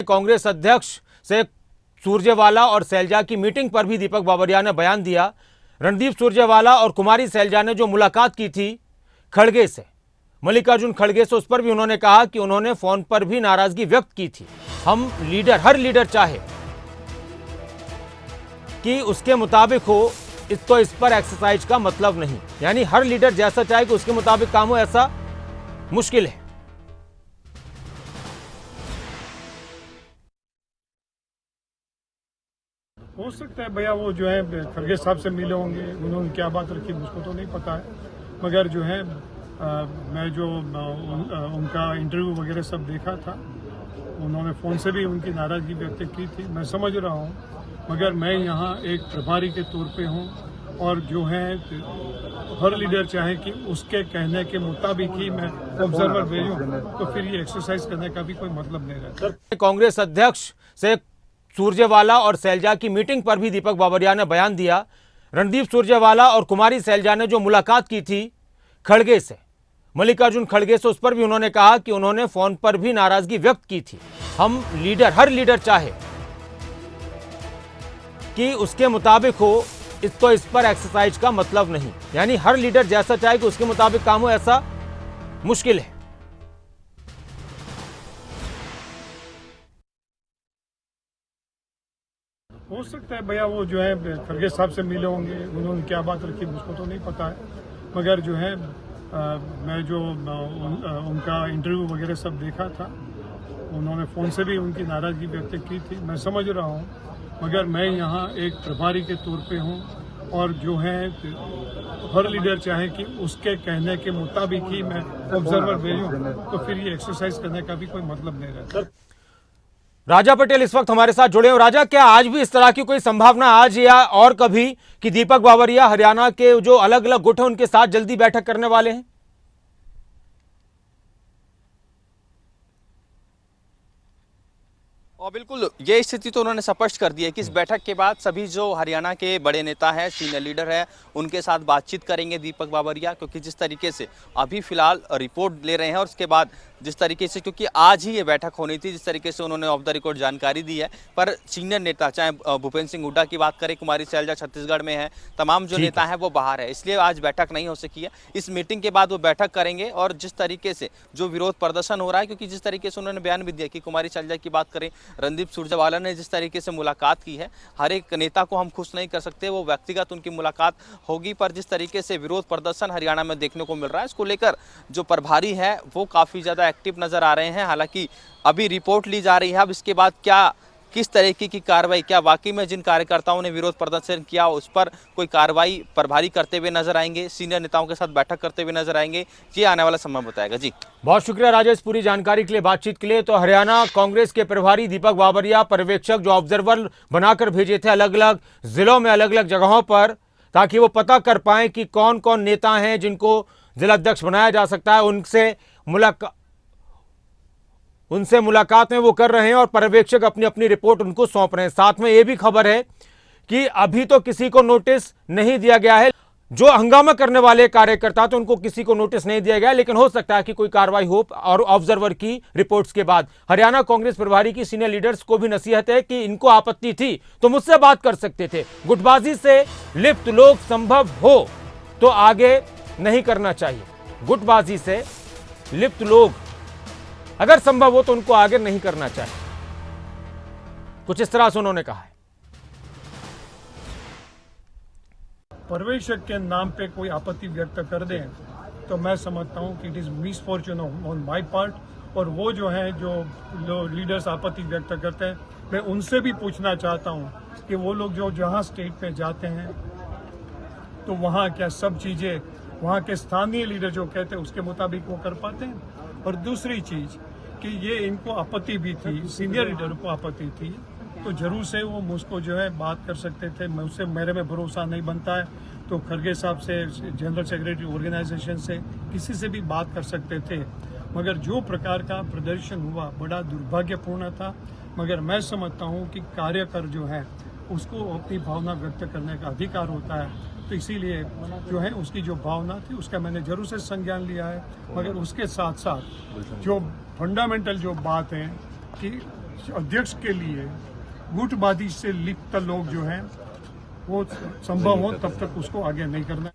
कांग्रेस अध्यक्ष से सुरजेवाला और सैलजा की मीटिंग पर भी दीपक बाबरिया ने बयान दिया। रणदीप सुरजेवाला और कुमारी सैलजा ने जो मुलाकात की थी खड़गे से, मल्लिकार्जुन खड़गे से, उस पर भी उन्होंने कहा कि उन्होंने फोन पर भी नाराजगी व्यक्त की थी। हम लीडर, हर लीडर चाहे कि उसके मुताबिक हो, तो इस पर एक्सरसाइज का मतलब नहीं, यानी हर लीडर जैसा चाहे कि उसके मुताबिक काम हो, ऐसा मुश्किल है। हो सकता है भैया वो जो है खड़गे साहब से मिले होंगे, उन्होंने क्या बात रखी मुझको तो नहीं पता है, मगर जो है मैं जो उनका इंटरव्यू वगैरह सब देखा था, उन्होंने फ़ोन से भी उनकी नाराज़गी व्यक्त की थी, मैं समझ रहा हूँ, मगर मैं यहाँ एक प्रभारी के तौर पे हूँ और जो है हर लीडर चाहे कि उसके कहने के मुताबिक ही मैं ऑब्जर्वर भेजूँ, तो फिर ये एक्सरसाइज करने का भी कोई मतलब नहीं रहता। कांग्रेस अध्यक्ष से सुरजेवाला और सैलजा की मीटिंग पर भी दीपक बाबरिया ने बयान दिया। रणदीप सुरजेवाला और कुमारी सैलजा ने जो मुलाकात की थी खड़गे से, मल्लिकार्जुन खड़गे से, उस पर भी उन्होंने कहा कि उन्होंने फोन पर भी नाराजगी व्यक्त की थी। हम लीडर, हर लीडर चाहे कि उसके मुताबिक हो, तो इस पर एक्सरसाइज का मतलब नहीं, यानी हर लीडर जैसा चाहे कि उसके मुताबिक काम हो, ऐसा मुश्किल है। हो सकता है भैया वो जो है खड़गे साहब से मिले होंगे, उन्होंने क्या बात रखी मुझको तो नहीं पता है, मगर जो है मैं जो उनका इंटरव्यू वगैरह सब देखा था, उन्होंने फ़ोन से भी उनकी नाराज़गी व्यक्त की थी, मैं समझ रहा हूँ, मगर मैं यहाँ एक प्रभारी के तौर पे हूँ और जो है हर लीडर चाहे कि उसके कहने के मुताबिक ही मैं ऑब्जर्वर भेजूँ, तो फिर ये एक्सरसाइज करने का भी कोई मतलब नहीं रहता। राजा पटेल इस वक्त हमारे साथ जुड़े हैं। राजा, क्या आज भी इस तरह की कोई संभावना, आज या और कभी, कि दीपक बाबरिया हरियाणा के जो अलग अलग गुट हैं उनके साथ जल्दी बैठक करने वाले हैं? और बिल्कुल ये स्थिति तो उन्होंने स्पष्ट कर दी है कि इस बैठक के बाद सभी जो हरियाणा के बड़े नेता हैं, सीनियर लीडर हैं, उनके साथ बातचीत करेंगे दीपक बाबरिया, क्योंकि जिस तरीके से अभी फिलहाल रिपोर्ट ले रहे हैं और उसके बाद जिस तरीके से, क्योंकि आज ही ये बैठक होनी थी, जिस तरीके से उन्होंने ऑफ द रिकॉर्ड जानकारी दी है, पर सीनियर नेता चाहे भूपेंद्र सिंह हुड्डा की बात करें, कुमारी सैलजा छत्तीसगढ़ में है, तमाम जो नेता हैं वो बाहर है, इसलिए आज बैठक नहीं हो सकी है। इस मीटिंग के बाद वो बैठक करेंगे और जिस तरीके से जो विरोध प्रदर्शन हो रहा है, क्योंकि जिस तरीके से उन्होंने बयान भी दिया कि कुमारी सैलजा की बात करें, रणदीप सुरजेवाला ने जिस तरीके से मुलाकात की है, हर एक नेता को हम खुश नहीं कर सकते, वो व्यक्तिगत उनकी मुलाकात होगी, पर जिस तरीके से विरोध प्रदर्शन हरियाणा में देखने को मिल रहा है, इसको लेकर जो प्रभारी है वो काफ़ी ज़्यादा एक्टिव नज़र आ रहे हैं। हालांकि अभी रिपोर्ट ली जा रही है, अब इसके बाद क्या, किस तरीके की कार्रवाई, क्या वाकई में जिन कार्यकर्ताओं ने विरोध प्रदर्शन किया उस पर कोई कार्रवाई प्रभारी करते हुए नजर आएंगे, सीनियर नेताओं के साथ बैठक करते हुए नजर आएंगे, ये आने वाला समय बताएगा। जी बहुत शुक्रिया राजेश, पूरी जानकारी के लिए, बातचीत के लिए। तो हरियाणा कांग्रेस के प्रभारी दीपक बाबरिया, पर्यवेक्षक जो ऑब्जर्वर बनाकर भेजे थे अलग अलग जिलों में, अलग अलग जगहों पर, ताकि वो पता कर पाए कि कौन कौन नेता हैं जिनको जिलाध्यक्ष बनाया जा सकता है, उनसे मुलाकातें वो कर रहे हैं और पर्यवेक्षक अपनी अपनी रिपोर्ट उनको सौंप रहे हैं। साथ में ये भी खबर है कि अभी तो किसी को नोटिस नहीं दिया गया है, जो हंगामा करने वाले कार्यकर्ता तो उनको किसी को नोटिस नहीं दिया गया, लेकिन हो सकता है कि कोई कार्रवाई हो। और ऑब्जर्वर की रिपोर्ट्स के बाद हरियाणा कांग्रेस प्रभारी की सीनियर लीडर्स को भी नसीहत है कि इनको आपत्ति थी तो मुझसे बात कर सकते थे, गुटबाजी से लिप्त लोग संभव हो तो आगे नहीं करना चाहिए, गुटबाजी से लिप्त लोग अगर संभव हो तो उनको आगे नहीं करना चाहिए, कुछ इस तरह से उन्होंने कहा है। पर्यवेक्षक के नाम पे कोई आपत्ति व्यक्त कर दें तो मैं समझता हूं कि it is misfortune on my part, और वो जो है जो लीडर्स आपत्ति व्यक्त करते हैं, मैं उनसे भी पूछना चाहता हूं कि वो लोग जो जहां स्टेट में जाते हैं तो वहां क्या सब चीजें वहां के स्थानीय लीडर जो कहते हैं उसके मुताबिक वो कर पाते हैं। और दूसरी चीज कि ये इनको आपत्ति भी थी, सीनियर लीडर को आपत्ति थी, तो जरूर से वो मुझको जो है बात कर सकते थे, मुझसे मेरे में भरोसा नहीं बनता है तो खड़गे साहब से, जनरल सेक्रेटरी ऑर्गेनाइजेशन से, किसी से भी बात कर सकते थे। मगर जो प्रकार का प्रदर्शन हुआ बड़ा दुर्भाग्यपूर्ण था, मगर मैं समझता हूँ कि कार्यकर जो है उसको अपनी भावना व्यक्त करने का अधिकार होता है, तो इसीलिए जो है उसकी जो भावना थी उसका मैंने जरूर से संज्ञान लिया है। मगर उसके साथ साथ जो फंडामेंटल जो बात है कि अध्यक्ष के लिए गुटबाजी से लिप्त लोग जो हैं वो संभव हो तब तक उसको आगे नहीं करना।